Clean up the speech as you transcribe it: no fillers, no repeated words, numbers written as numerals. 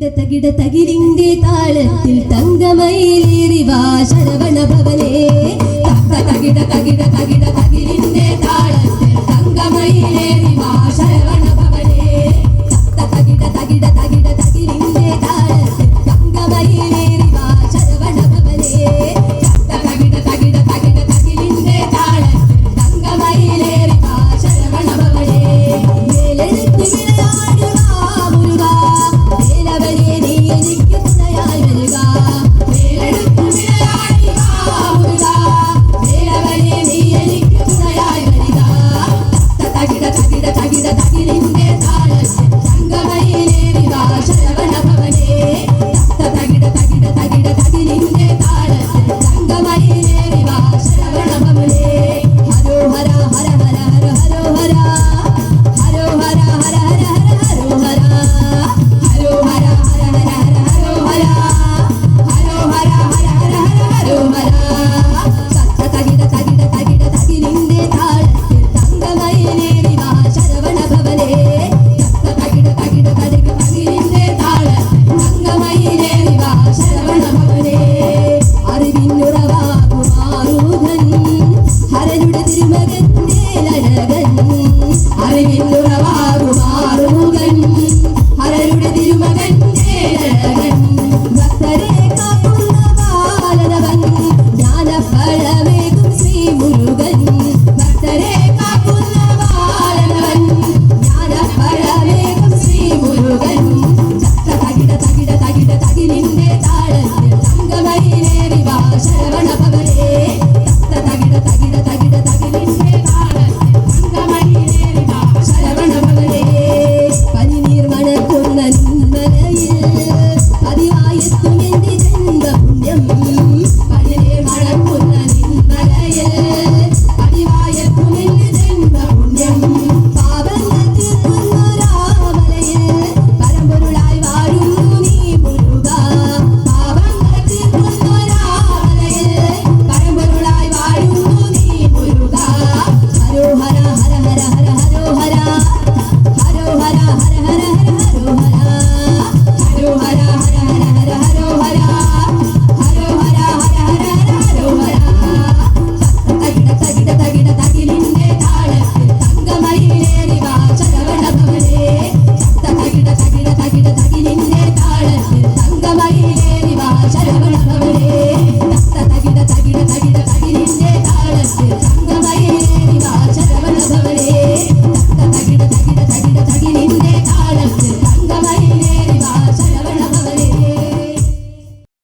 തകിട തകിലിന്റെ താളത്തിൽ തങ്കമയിലേറി വാ ശരവണ ഭവനേ. തകിട തകിട തകിട തകിലിന്റെ താളത്തിൽ തങ്കമയിലേറി വാ ശരവണ ഭവനേ. തകിട തകിട തകിട തകിലിന്റെ താളത്തിൽ തങ്കമയിലേറി വാ ശരവണ ഭവനേ. തകിട തകിട തകിട തകിലിന്റെ താളത്തിൽ തങ്കമയിലേറി വാ ശരവണ ഭവനേ. മേലെടുത്ത് വിളയാടുക മുരുക വേലവനെ നീ എനിക്ക് തുണയായി വരിക. മേലെടുത്ത് വിളയാടുക മുരുക വേലവനെ നീ എനിക്ക് തുണയായി വരിക. തകിട തകിട തകിട തകിലിന്റെ